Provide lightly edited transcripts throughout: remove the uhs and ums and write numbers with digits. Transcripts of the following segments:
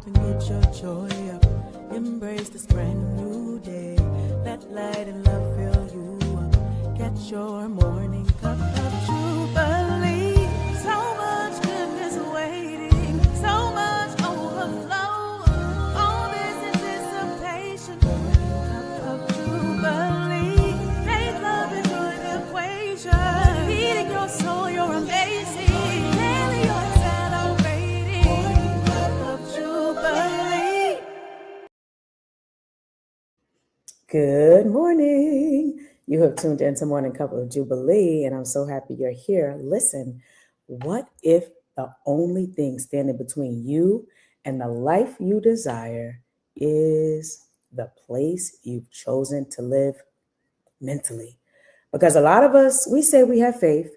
out and get your joy up. Embrace this brand new day. Let light and love fill you up. Get your morning cup of Jubilee. So much goodness waiting, so much overflow. All this anticipation. Morning cup of Jubilee. Faith, love, and joy, the equation. Feeding your soul, you're amazing. Daily you're celebrating. Morning cup of Jubilee. Good morning. You have tuned into Morning Cup of Jubilee, and I'm so happy you're here. Listen, what if the only thing standing between you and the life you desire is the place you've chosen to live mentally? Because a lot of us, we say we have faith,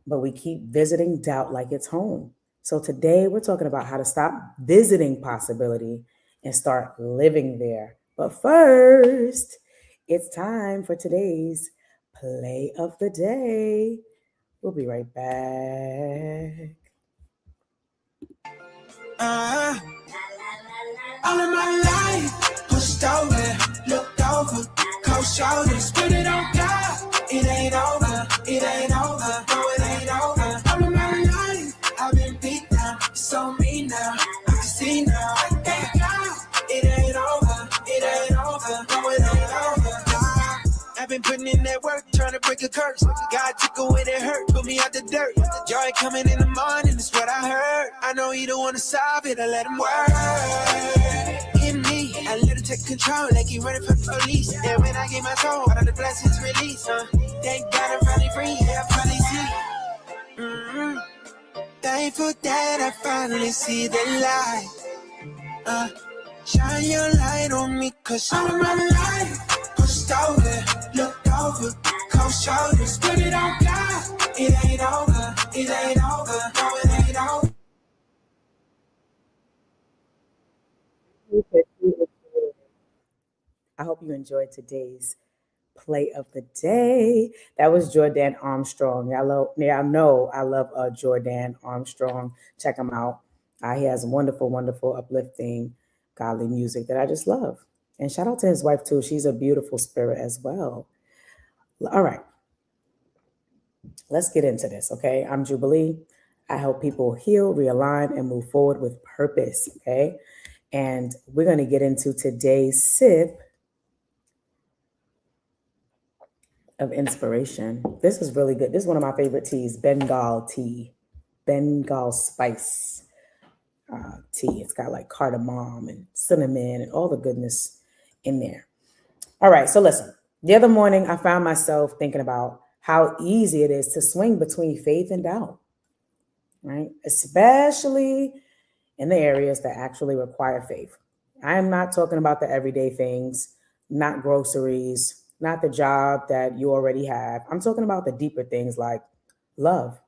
but we keep visiting doubt like it's home. So today we're talking about how to stop visiting possibility and start living there. But first, it's time for today's play of the day. We'll be right back. All of my life, pushed over, looked over, cold shoulders, put it on God. It ain't over, it ain't over, no it ain't over. All of my life, I've been beat down, it's on me now, I can see now. Thank God, it ain't over, it ain't over, no it ain't over. I've been putting in that work, trying to break a curse. God took away that hurt, put me out the dirt. Joy coming in the morning, is what I heard. I know you don't wanna solve it, I let him work. In me, I let him take control, like he running from the police. And when I get my soul, all of the blessings release. Thank God I'm finally free, yeah, I finally see. Thankful that I finally see the light. Shine your light on me, cause all of my life pushed over, looked over, cold shoulders, put it on God. It ain't over, it ain't over, no it ain't over. I hope you enjoyed today's play of the day. That was Jordan Armstrong. Y'all know I love Jordan Armstrong. Check him out. He has wonderful, wonderful, uplifting, godly music that I just love. And shout out to his wife too. She's a beautiful spirit as well. All right. Let's get into this, okay? I'm Jubilee. I help people heal, realign, and move forward with purpose, okay? And we're going to get into today's sip of inspiration. This is really good. This is one of my favorite teas, Bengal tea, Bengal spice tea. It's got like cardamom and cinnamon and all the goodness in there. All right, so listen. The other morning, I found myself thinking about how easy it is to swing between faith and doubt, right? Especially in the areas that actually require faith. I am not talking about the everyday things, not groceries, not the job that you already have. I'm talking about the deeper things like love,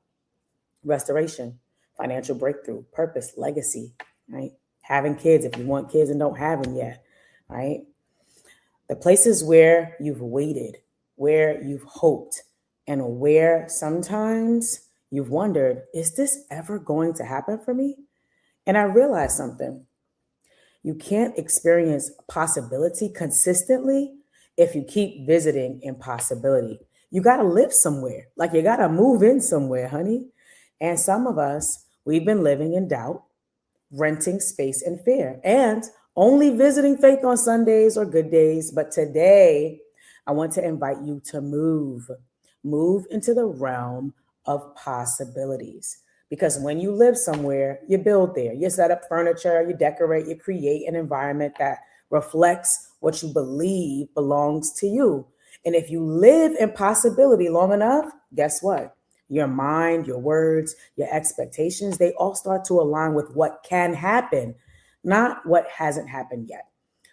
restoration, financial breakthrough, purpose, legacy, right? Having kids if you want kids and don't have them yet, right? The places where you've waited, where you've hoped, and where sometimes you've wondered, is this ever going to happen for me? And I realized something. You can't experience possibility consistently if you keep visiting impossibility. You got to live somewhere. Like you got to move in somewhere, honey. And some of us, we've been living in doubt, renting space in fear, and only visiting faith on Sundays or good days. But today, I want to invite you to move into the realm of possibilities. Because when you live somewhere, you build there. You set up furniture, you decorate, you create an environment that reflects what you believe belongs to you. And if you live in possibility long enough, guess what? Your mind, your words, your expectations, they all start to align with what can happen, not what hasn't happened yet.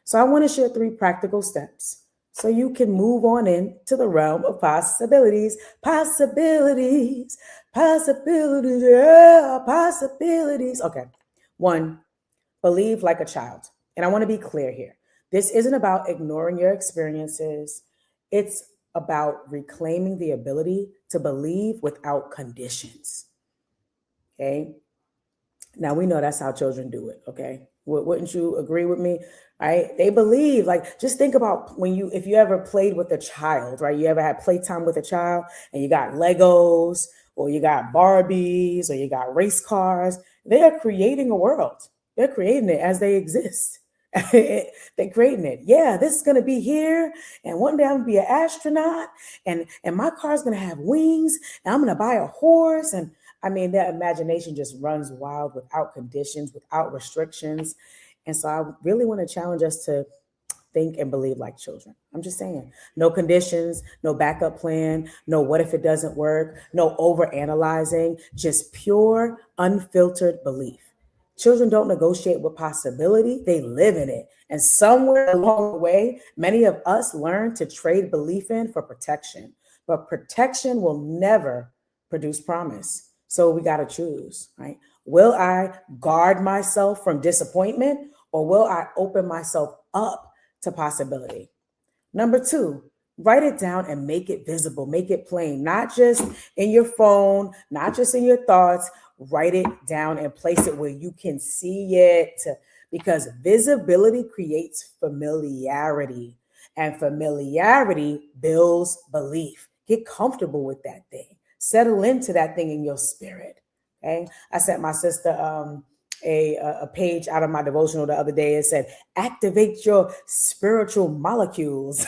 So I want to share 3 practical steps so you can move on into the realm of possibilities, possibilities, possibilities, yeah, possibilities. Okay. 1, believe like a child. And I want to be clear here. This isn't about ignoring your experiences. It's about reclaiming the ability to believe without conditions. Okay. Now we know that's how children do it, okay? Wouldn't you agree with me? Right? They believe, like, just think about if you ever played with a child, right? You ever had playtime with a child and you got Legos or you got Barbies or you got race cars. They are creating a world. They're creating it as they exist. They're creating it. Yeah, this is gonna be here, and one day I'm gonna be an astronaut, and my car's gonna have wings, and I'm gonna buy a horse, and I mean, their imagination just runs wild without conditions, without restrictions. And so I really want to challenge us to think and believe like children. I'm just saying, no conditions, no backup plan, no what if it doesn't work, no over analyzing, just pure, unfiltered belief. Children don't negotiate with possibility, they live in it. And somewhere along the way, many of us learn to trade belief in for protection. But protection will never produce promise. So we got to choose, right? Will I guard myself from disappointment, or will I open myself up to possibility? Number two, write it down and make it visible, make it plain, not just in your phone, not just in your thoughts. Write it down and place it where you can see it, because visibility creates familiarity, and familiarity builds belief. Get comfortable with that thing, settle into that thing in your spirit. Okay. I sent my sister a page out of my devotional the other day. It said, activate your spiritual molecules.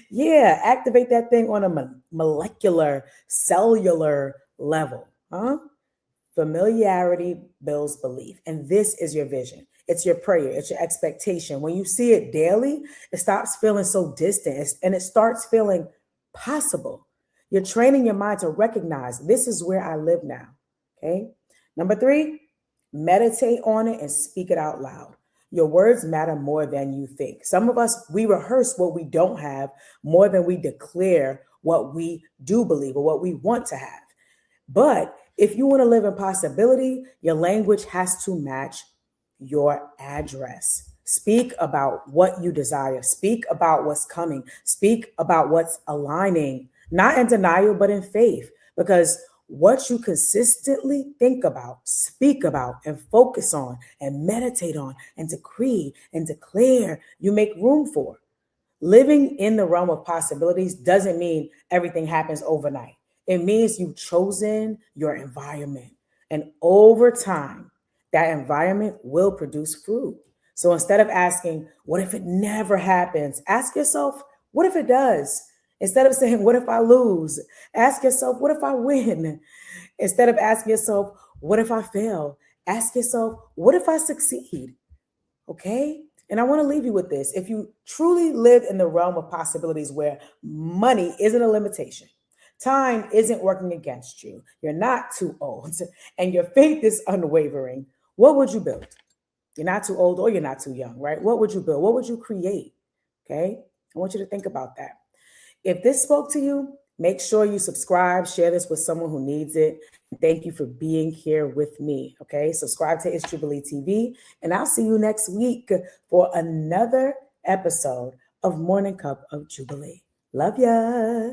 Yeah, activate that thing on a molecular, cellular level. Huh? Familiarity builds belief. And this is your vision. It's your prayer. It's your expectation. When you see it daily, it stops feeling so distant and it starts feeling possible. You're training your mind to recognize this is where I live now. Okay. Number three, meditate on it and speak it out loud. Your words matter more than you think. Some of us, we rehearse what we don't have more than we declare what we do believe or what we want to have. But if you want to live in possibility, your language has to match your address. Speak about what you desire. Speak about what's coming. Speak about what's aligning, not in denial, but in faith. Because what you consistently think about, speak about, and focus on, and meditate on, and decree and declare, you make room for. Living in the realm of possibilities doesn't mean everything happens overnight. It means you've chosen your environment. And over time, that environment will produce fruit. So instead of asking, what if it never happens? Ask yourself, what if it does? Instead of saying, what if I lose? Ask yourself, what if I win? Instead of asking yourself, what if I fail? Ask yourself, what if I succeed? Okay? And I want to leave you with this. If you truly live in the realm of possibilities where money isn't a limitation, time isn't working against you, you're not too old, and your faith is unwavering, what would you build? You're not too old or you're not too young, right? What would you build? What would you create? Okay? I want you to think about that. If this spoke to you, make sure you subscribe, share this with someone who needs it. Thank you for being here with me. Okay, subscribe to It's Jubilee TV, and I'll see you next week for another episode of Morning Cup of Jubilee. Love ya.